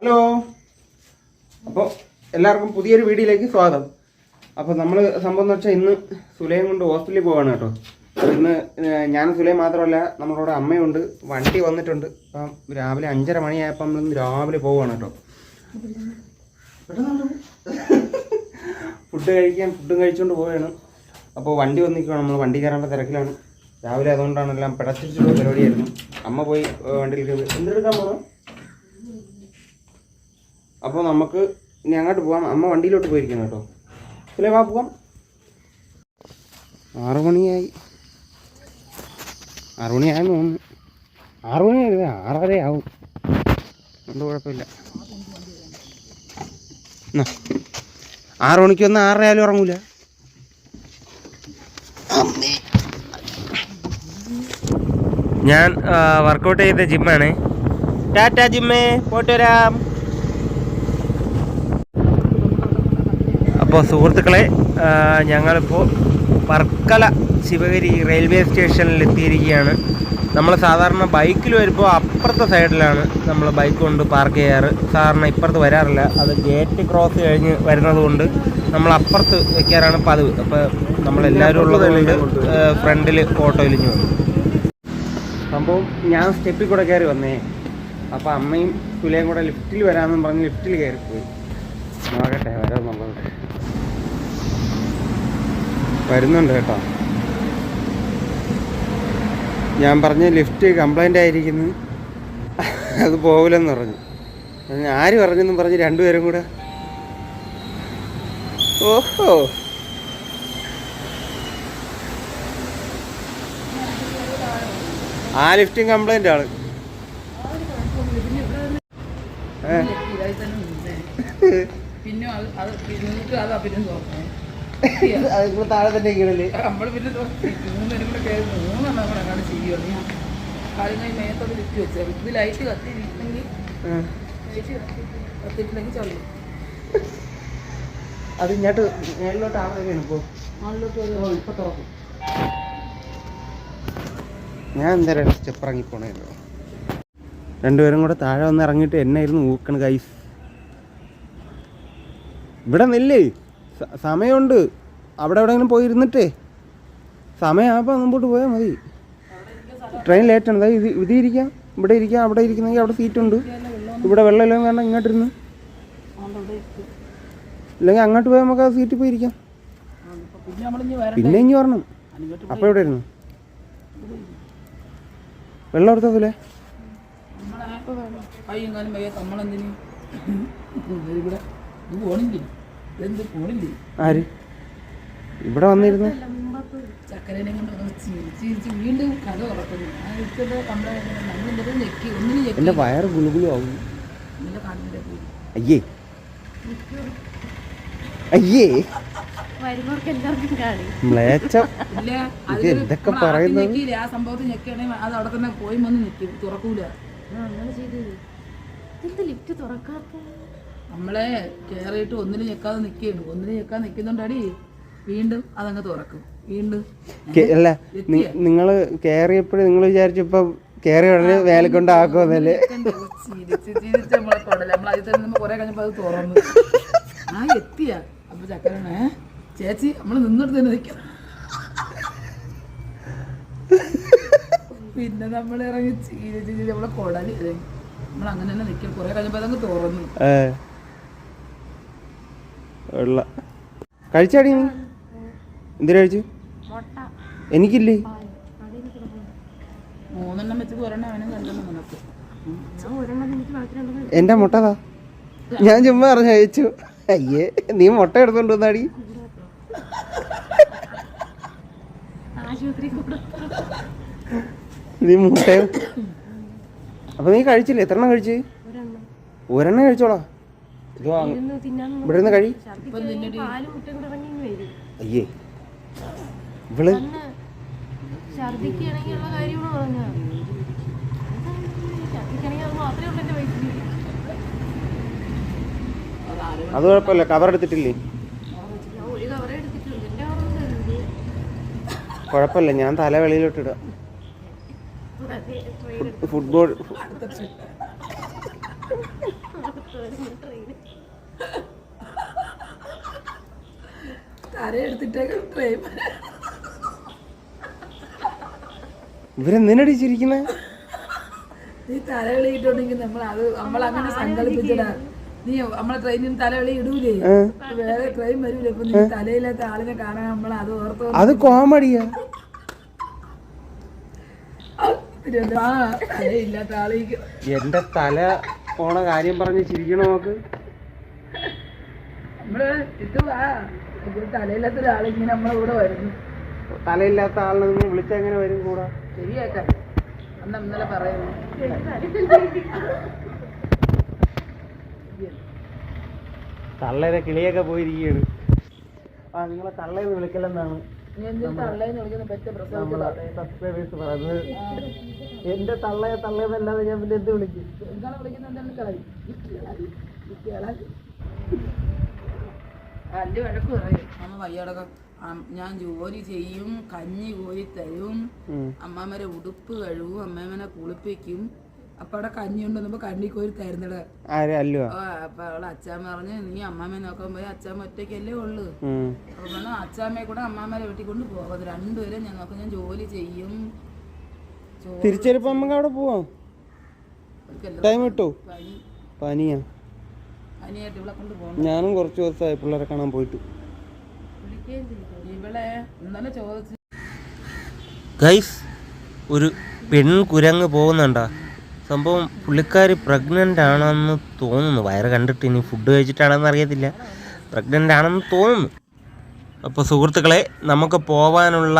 Hello, അപ്പോൾ എല്ലാവർക്കും പുതിയൊരു വീഡിയോയിലേക്ക് സ്വാഗതം. അപ്പോൾ നമ്മൾ സംഭവം എന്ന് വെച്ചാൽ ഇന്ന് സുലൈം കൊണ്ട് ഹോസ്പിറ്റലിൽ പോവാണ് കേട്ടോ. അപ്പോൾ ഇന്ന് ഞാൻ സുലൈം മാത്രമല്ല, നമ്മളോട് അമ്മയുണ്ട്. വണ്ടി വന്നിട്ടുണ്ട്. അപ്പം രാവിലെ 5:30 മണിയായപ്പോൾ നമ്മളിന്ന് രാവിലെ പോവുകയാണ് കേട്ടോ. ഫുഡും കഴിച്ചുകൊണ്ട് പോവുകയാണ്. അപ്പോൾ വണ്ടി വന്നിരിക്കുകയാണ്. നമ്മൾ വണ്ടി കയറേണ്ട തിരക്കിലാണ് രാവിലെ. അതുകൊണ്ടാണ് എല്ലാം പിടച്ചിട്ടുള്ള പരിപാടിയായിരുന്നു. അമ്മ പോയി വണ്ടിയിൽ എന്തെടുക്കാൻ പോകണം. അപ്പോൾ നമുക്ക് ഇനി അങ്ങോട്ട് പോകാം. അമ്മ വണ്ടിയിലോട്ട് പോയിരിക്കണം കേട്ടോ. അല്ലേ, വാ പോവാം. 6 മണിയായി. 6 മണിയായെന്ന് തോന്നുന്നു. 6 മണിയായില്ല, 6:30 ആവും. എന്ത് കുഴപ്പമില്ല. 6 മണിക്ക് വന്ന് 6:30 ആയാലും ഉറങ്ങൂല. ഞാൻ വർക്കൗട്ട് ചെയ്ത ജിമ്മാണ്. ടാറ്റാ ജിമ്മേ, പോയിട്ട് വരാം. അപ്പോൾ സുഹൃത്തുക്കളെ, ഞങ്ങളിപ്പോൾ വർക്കല ശിവഗിരി റെയിൽവേ സ്റ്റേഷനിൽ എത്തിയിരിക്കുകയാണ്. നമ്മൾ സാധാരണ ബൈക്കിൽ വരുമ്പോൾ അപ്പുറത്തെ സൈഡിലാണ് നമ്മൾ ബൈക്ക് കൊണ്ട് പാർക്ക് ചെയ്യാറ്. സാധാരണ ഇപ്പുറത്ത് വരാറില്ല. അത് ഗേറ്റ് ക്രോസ് കഴിഞ്ഞ് വരുന്നത് കൊണ്ട് നമ്മൾ അപ്പുറത്ത് വയ്ക്കാറാണ് പതിവ്. അപ്പോൾ നമ്മളെല്ലാവരും ഉള്ളതുകൊണ്ട് ഫ്രണ്ടിൽ ഓട്ടോയിൽ വന്നു. സംഭവം ഞാൻ സ്റ്റെപ്പിൽ കൂടെ കയറി വന്നേ. അപ്പോൾ അമ്മയും സുലയും കൂടെ ലിഫ്റ്റിൽ വരാമെന്നും പറഞ്ഞ് ലിഫ്റ്റിൽ കയറിപ്പോയി. നോക്കട്ടെ വരാമെന്നുള്ളത്. വരുന്നുണ്ട് കേട്ടോ. ഞാൻ പറഞ്ഞ് ലിഫ്റ്റ് കംപ്ലൈൻ്റ് ആയിരിക്കുന്നു, അത് പോകില്ലെന്ന് പറഞ്ഞു. ആര് പറഞ്ഞെന്നും പറഞ്ഞ് രണ്ടുപേരും കൂടെ. ഓഹോ, ആ ലിഫ്റ്റും കംപ്ലൈൻ്റ് ആണ്. അത് താഴെ തന്നെ ഇങ്ങനെ നമ്മൾ പിന്നെ 3 കൂടെ കയറി 3 കൂടെ അങ്ങനെ ചെയ്യുമോ. ഞാൻ കാര്യങ്ങൾ മേത്തോട് ലിഫ്റ്റ് വെച്ചത്. ഇത് ലൈറ്റ് കത്തിയില്ലെങ്കിൽ കത്തിയിട്ടില്ലെങ്കിൽ ചള്ളു. അത് ഇങ്ങോട്ട് മേളിലോട്ട് ആവുകയാണ്. ഇപ്പോൾ ഇപ്പം തുറക്കും. ഞാൻ എന്തായാലും സ്റ്റെപ്പ് ഇറങ്ങിപ്പോണേല്ലോ. രണ്ടുപേരും കൂടെ താഴെ വന്ന് ഇറങ്ങിയിട്ട് എന്നായിരുന്നു ഊക്കണ് ഗൈസ്. ഇവിടെ നില്ലേ, സമയമുണ്ട്. അവിടെ എവിടെയെങ്കിലും പോയിരുന്നിട്ടേ സമയമാകുമ്പോൾ മുമ്പോട്ട് പോയാൽ മതി. ട്രെയിൻ ലേറ്റാണ്. അതായത് ഇത് ഇരിക്കാം, ഇവിടെ ഇരിക്കാം. അവിടെ ഇരിക്കുന്നെങ്കിൽ അവിടെ സീറ്റുണ്ട്. ഇവിടെ വെള്ളം ഇല്ലെങ്കിൽ വേണ്ട ഇങ്ങോട്ടിരുന്ന്, ഇല്ലെങ്കിൽ അങ്ങോട്ട് പോയാൽ നമുക്ക് ആ സീറ്റിൽ പോയി ഇരിക്കാം. പിന്നെ ഇനി വരണം. അപ്പോൾ എവിടെ ഇരുന്നു വെള്ളം എടുത്തതില്ലേ? ആര് ഇവിടെ വന്നിരുന്നു? എന്റെ വയറ് ഗുളുഗുളു ആവും. അയ്യേ അയ്യേ, എന്തൊക്കെ പറയുന്നത്. ആ സംഭവത്തിൽ ഞെക്കുകയാണെങ്കിൽ അത് അവിടെ തന്നെ പോയി വന്ന് നിൽക്കും, തുറക്കൂല. നമ്മളെ കയറിയിട്ട് ഒന്നിനും ഞെക്കാതെ നിൽക്കുകയാണ്. ഒന്നിനും ഞെക്കാൻ നിൽക്കുന്നുണ്ടാടി വീണ്ടും അതങ്ങ് തുറക്കും. വീണ്ടും അല്ല, നിങ്ങള് കയറിയപ്പോഴും നിങ്ങൾ വിചാരിച്ചപ്പോ കയറി ഉടനെ വേല കൊണ്ട് ആക്കുമെന്നല്ലേ? ചിരിച്ച് നമ്മളെ കൊണ്ടല്ലേ. നമ്മൾ അതിൽ തന്നെ കുറെ കഴിഞ്ഞപ്പോ അത് തുറന്നു. ആ എത്തിയ അപ്പൊ ചക്കരനെ ചേച്ചി നമ്മള് നിന്നിട്ട് തന്നെ നിൽക്കണം. പിന്നെ നമ്മൾ ഇറങ്ങി ചിരിച്ച് നമ്മളെ കൊടല് നമ്മൾ അങ്ങനെ തന്നെ നിൽക്കും. കുറെ കഴിഞ്ഞപ്പോ അതങ്ങ് തുറന്നു. കഴിച്ചാടി നീ? എന്തിനാ കഴിച്ചു? എനിക്കില്ലേ? 3 വെച്ചത് 1 അവനും 2 നിനക്ക്. എന്റെ മുട്ടതാ, ഞാൻ ചുമ്മാ പറഞ്ഞു കഴിച്ചു. അയ്യേ, നീ മുട്ട എടുത്തോണ്ട് വന്നാടി. നീ മുട്ടയോ? അപ്പൊ നീ കഴിച്ചില്ലേ? 3 കഴിച്ച്? 1 കഴിച്ചോളാ. ഇവിടെ നിന്ന് കഴി. അയ്യേ, ഇവള് അത് കുഴപ്പമില്ല. കവർ എടുത്തിട്ടില്ലേ? കുഴപ്പമില്ല, ഞാൻ തല വെളിയിലോട്ടിടാം. Football തലയെടുത്തിട്ടേക്ക് train. ഇവരെന്തിനടി ചിരിക്കുന്നേ? നീ തലവിളിയിട്ടുണ്ടെങ്കിൽ നമ്മളങ്ങനെ സങ്കല്പിച്ചടാ. നീ നമ്മളെ ട്രെയിനിൽ തലവിളി ഇടൂലേ, വേറെ ട്രെയിൻ വരൂലേ. ഇപ്പൊ നീ തലയില്ലാത്ത ആളിനെ കാണാൻ നമ്മൾ അത് ഓർത്ത് അത് കോമഡിയാ. തലയില്ലാത്ത ആളേക്ക് എന്റെ തല പോണ കാര്യം പറഞ്ഞ് ചിരിക്കണോ നോക്ക്. നമ്മള് തലയില്ലാത്ത ഒരാളിങ്ങനെ നമ്മളെ കൂടെ വരുന്നു. തലയില്ലാത്ത ആളിനെ നിങ്ങൾ വിളിച്ചെങ്ങനെ വരും കൂടെ? ശരിയാക്കാം. അന്ന് ഇന്നലെ പറയുന്നു തള്ളേരെ കിളിയൊക്കെ പോയിരിക്കുകയാണ്. ആ നിങ്ങളെ തള്ളേന്ന് വിളിക്കലെന്നാണ് സബ്സ്ക്രൈബേഴ്സ് പറയുന്നത്. എന്റെ തള്ളയെ തള്ളയെന്നല്ലാതെ ഞാൻ പിന്നെ എന്ത് വിളിക്കും? അല്ല വഴക്ക് പറയും. അമ്മ വയ്യാടൊക്കെ ഞാൻ ജോലി ചെയ്യും, കഞ്ഞി കോരി തരും, അമ്മാമ്മരെ ഉടുപ്പ് കഴുകും, അമ്മമ്മനെ കുളിപ്പിക്കും. അപ്പൊ അവിടെ കഞ്ഞി ഉണ്ടെന്നപ്പോ കണ്ണി കോരി തരുന്നട. അപ്പൊ അവളെ അച്ചാമ്മ പറഞ്ഞ് നീ അമ്മാമ്മയെ നോക്കാൻ പോയി, അച്ചാമ്മ ഒറ്റയ്ക്കല്ലേ ഉള്ളു. അപ്പൊ പറഞ്ഞു അച്ചാമ്മയെ കൂടെ അമ്മാമ്മരെ വെട്ടിക്കൊണ്ട് പോകും. രണ്ടുപേരും ഞാൻ നോക്കാം, ഞാൻ ജോലി ചെയ്യും. തിരിച്ചെടുപ്പ് നമുക്ക് അവിടെ പോവാം. ടൈം കിട്ടോ? പനിയാ. പനിയായിട്ട് ഇവിടെ കൊണ്ട് പോകണം. ഞാനും കുറച്ച് ദിവസമായി പിള്ളേരെ കാണാൻ പോയിട്ട്. ഇവളെ ഇന്നലെ ചോദിച്ചു ഗൈസ്, ഒരു പെൺകുരങ്ങ് പോകുന്നുണ്ടോ? സംഭവം പുള്ളിക്കാരി പ്രഗ്നൻ്റ് ആണെന്ന് തോന്നുന്നു. വയറ് കണ്ടിട്ട്, ഇനി ഫുഡ് കഴിച്ചിട്ടാണെന്ന് അറിയത്തില്ല. പ്രഗ്നൻ്റ് ആണെന്ന് തോന്നുന്നു. അപ്പോൾ സുഹൃത്തുക്കളെ, നമുക്ക് പോവാനുള്ള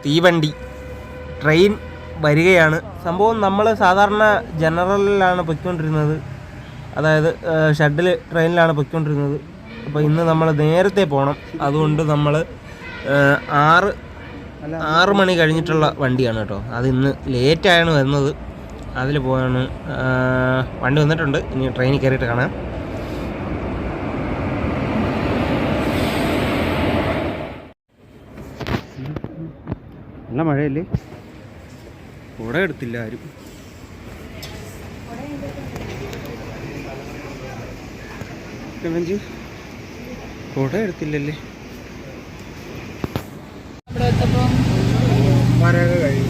തീവണ്ടി ട്രെയിൻ വരികയാണ്. സംഭവം നമ്മൾ സാധാരണ ജനറലിലാണ് പൊയ്ക്കൊണ്ടിരുന്നത്, അതായത് ഷട്ടിൽ ട്രെയിനിലാണ് പൊയ്ക്കൊണ്ടിരുന്നത്. അപ്പോൾ ഇന്ന് നമ്മൾ നേരത്തെ പോകണം. അതുകൊണ്ട് നമ്മൾ 6 മണി കഴിഞ്ഞിട്ടുള്ള വണ്ടിയാണ് കേട്ടോ. അത് ഇന്ന് ലേറ്റായാണ് വരുന്നത്. അതിൽ പോവാണ്. വണ്ടി വന്നിട്ടുണ്ട്. ഇനി ട്രെയിനിൽ കയറിയിട്ട് കാണാം. നല്ല മഴയല്ലേ? കുട എടുത്തില്ല ആരും. കുട എടുത്തില്ലല്ലേ? മഴയൊക്കെ കഴിയും.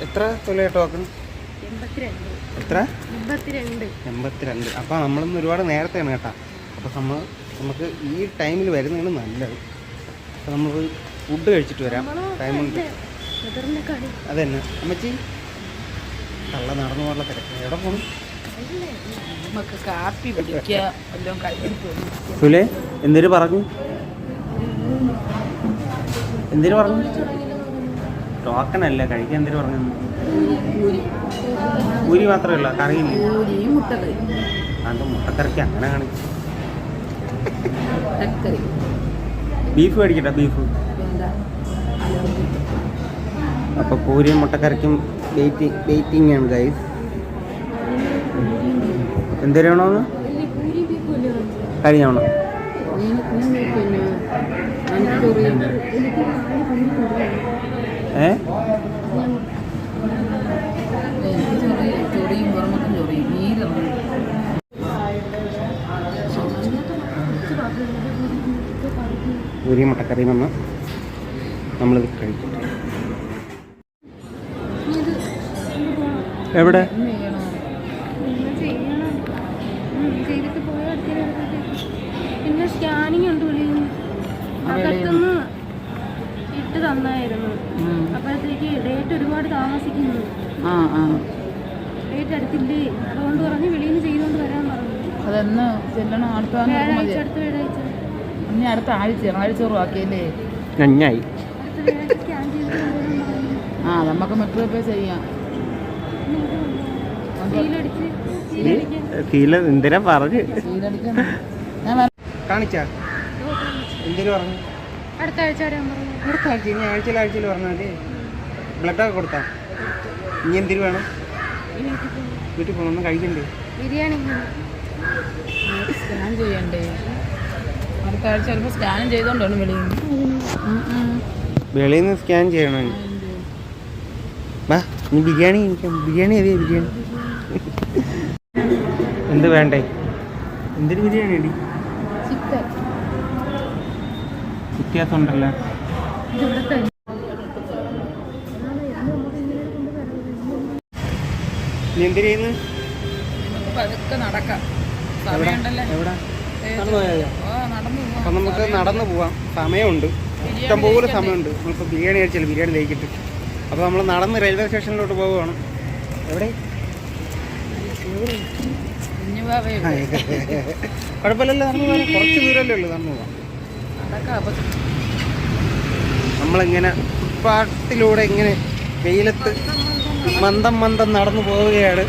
എത്ര തൊലയ ടോക്കൺ? 82. അപ്പോൾ നമ്മളിന്ന് ഒരുപാട് നേരത്തെയാണ് കേട്ടോ. അപ്പോൾ നമുക്ക് ഈ ടൈമിൽ വരുന്നതാണ് നല്ലത്. അപ്പോൾ നമ്മൾ ഫുഡ് കഴിച്ചിട്ട് വരാം. ടൈമുണ്ട്. അതന്നെ അമ്മച്ചി, കള്ള നടന്നു പോകാനുള്ള തിരക്ക്. എവിടെ പോകണം? സുലേ എന്തിനു പറഞ്ഞു? ടോക്കൺ അല്ല, കഴിക്കാൻ എന്തിനു പറഞ്ഞു? പൂരി മാത്രമല്ല, കറിയില്ല. അത് മുട്ടക്കറിക്ക് അങ്ങനെ കാണിച്ചു. ബീഫ് മേടിക്കട്ടെ? ബീഫ്. അപ്പോൾ പൂരിയും മുട്ടക്കറിക്കും വെയിറ്റിംഗ് ആണ് ഗൈസ്. എന്തിനാണോന്ന് കഴിഞ്ഞാണോ? പൂരി മുട്ടക്കറി വന്ന് നമ്മളിത് കഴിക്കും. എവിടെ? പിന്നെ സ്കാനിങ് ഉണ്ട്, അകത്തുനിന്ന് ഇട്ട് തന്നായിരുന്നു. അപ്പോഴത്തേക്ക് ഡേറ്റ് ഒരുപാട് താമസിക്കുന്നു. ഡേറ്റ് അടുത്തില്ലേ, അതുകൊണ്ട് പറഞ്ഞ് വെളിയിൽ നിന്ന് ചെയ്തുകൊണ്ട് വരാൻ പറഞ്ഞു. അതെന്ന് ചെല്ലണം? അടുത്ത വ്യാഴാഴ്ച. ഇനി അടുത്ത ആഴ്ച ആഴ്ച ആക്കിയല്ലേ? നന്നായി. അടുത്ത വ്യാഴാഴ്ച ആ നമുക്ക് മെട്രോ ചെയ്യാം. എന്തിനാ പറഞ്ഞു സീലടിക്കാൻ കാണിച്ചാ എന്തിനു പറഞ്ഞു? അടുത്ത ആഴ്ച വരാൻ പറഞ്ഞു. അടുത്ത ആഴ്ച ഇനി ആഴ്ചയിൽ പറഞ്ഞാൽ മതി. ബ്ലഡൊക്കെ കൊടുത്താ ഇനി എന്തിനു വേണം? വീട്ടിൽ പോകണം, കഴിക്കണ്ടേ? ബിരിയാണി സ്കാൻ ചെയ്യണ്ടേ? അടുത്ത ആഴ്ച ചിലപ്പോൾ സ്കാനും ചെയ്തോണ്ടാണ് വെളിയിൽ നിന്ന് സ്കാൻ ചെയ്യണോ? വാ നീ ബിരിയാണി കഴിക്കാം. ബിരിയാണി അതെ ബിരിയാണി. എന്ത് വേണ്ടേ? എന്തൊരു ബിരിയാണി അടി? ചിക്കൻ വ്യത്യാസം ഉണ്ടല്ലോ. നീ എന്തിനു ചെയ്യുന്നു? പതുക്കെ നടക്കാം. എവിടെ? നടന്നു പോയാലോ? അപ്പം നമുക്ക് നടന്നു പോവാം. സമയമുണ്ട്, ഇഷ്ടംപോലെ സമയമുണ്ട്. നമ്മളിപ്പോൾ ബിരിയാണി കഴിച്ചാൽ ബിരിയാണി കഴിക്കിട്ട്. അപ്പോൾ നമ്മൾ നടന്ന് റെയിൽവേ സ്റ്റേഷനിലോട്ട് പോവുകയാണ്. എവിടെ? കുഴപ്പമില്ലല്ലോ, നടന്നു പോകാൻ കുറച്ച് ദൂരമല്ലേ ഉള്ളൂ. നടന്നു പോവാം. നമ്മളിങ്ങനെ ഫുട്പാത്തിലൂടെ ഇങ്ങനെ വെയിലത്ത് മന്ദം നടന്നു പോവുകയാണ്.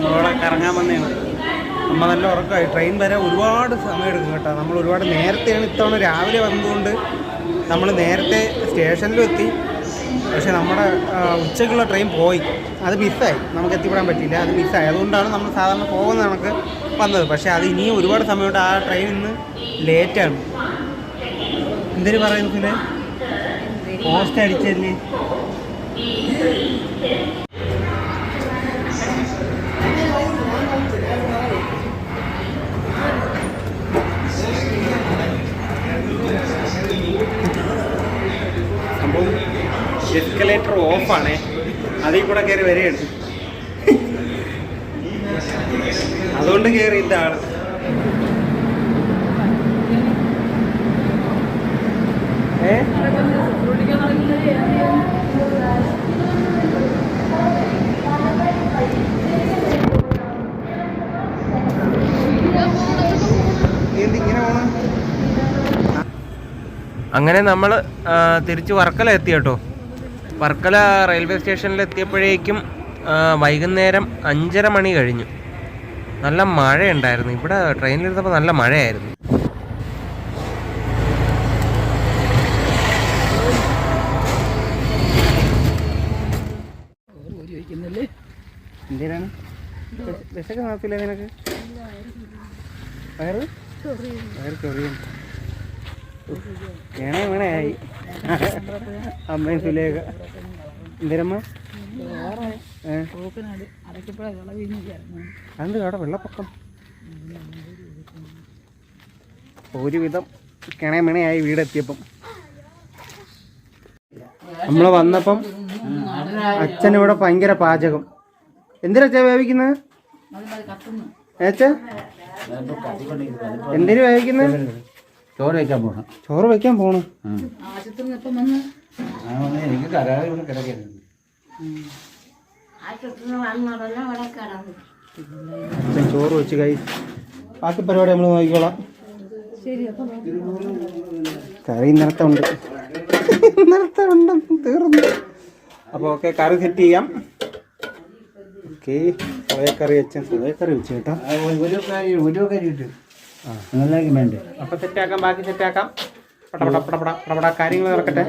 നമ്മളവിടെ കറങ്ങാൻ വന്നതാണ്. അമ്മ നല്ല ഉറക്കമായി. ട്രെയിൻ വരെ ഒരുപാട് സമയം എടുക്കും കേട്ടോ. നമ്മൾ ഒരുപാട് നേരത്തെയാണ് ഇത്തവണ രാവിലെ വന്നതുകൊണ്ട് നമ്മൾ നേരത്തെ സ്റ്റേഷനിലും എത്തി. പക്ഷെ നമ്മുടെ ഉച്ചയ്ക്കുള്ള ട്രെയിൻ പോയി, അത് മിസ്സായി. നമുക്ക് എത്തിപ്പെടാൻ പറ്റിയില്ല, അത് മിസ്സായി. അതുകൊണ്ടാണ് നമ്മൾ സാധാരണ പോകുന്ന കണക്ക് വന്നത്. പക്ഷേ അത് ഇനിയും ഒരുപാട് സമയമുണ്ട്. ആ ട്രെയിൻ ഇന്ന് ലേറ്റാണ്. എന്തിനു പറയുന്നു പിന്നെ പോസ്റ്റ് അടിച്ചല്ലേ? സംഭവം എസ്കലേറ്റർ ഓഫാണേ, അതിൽ കൂടെ കയറി വരികയാണ്. അതുകൊണ്ട് കയറി ഇതാണ്. അങ്ങനെ നമ്മൾ തിരിച്ച് വർക്കല എത്തി കേട്ടോ. വർക്കല റെയിൽവേ സ്റ്റേഷനിൽ എത്തിയപ്പോഴേക്കും വൈകുന്നേരം 5:30 മണി കഴിഞ്ഞു. നല്ല മഴയുണ്ടായിരുന്നു. ഇവിടെ ട്രെയിനിലിരുന്നപ്പോൾ നല്ല മഴയായിരുന്നു. എന്തിനാണ് വിശക്ക് നടത്തില്ല നിനക്ക്? വയറ് ചൊറിയും. വേണയായി അമ്മയും സുലേഖ. എന്തിനമ്മ? അതെന്ത് അവിടെ വെള്ളപ്പൊക്കം? ഒരുവിധം കിണമിണയായി വീടെത്തിയപ്പം. നമ്മൾ വന്നപ്പം അച്ഛനിവിടെ ഭയങ്കര പാചകം. എന്തിനാ വേവിക്കുന്നത്? എന്തിനു വേവിക്കുന്നത്? ചോറ് വയ്ക്കാൻ പോകണം. ചോറ് വയ്ക്കാൻ പോകണം. എനിക്ക് കരാറ് ഇവിടെ കിടക്കരുത്. അച്ഛൻ ചോറ് വെച്ച് കൈ. ബാക്കി പരിപാടി നമ്മൾ നോക്കിക്കോളാം. കറി നിറത്തുണ്ട്, തീർന്നു. അപ്പോൾ ഓക്കെ, കറി സെറ്റ് ചെയ്യാം. ഓക്കെ, സോയക്കറി അച്ഛൻ സോയക്കറി വെച്ച് കേട്ടോ. ഒരു കരി ഇട്ട് വേണ്ടേ? അപ്പം സെറ്റാക്കാം, ബാക്കി സെറ്റാക്കാം. പടപട കാര്യങ്ങൾ നടക്കട്ടെ.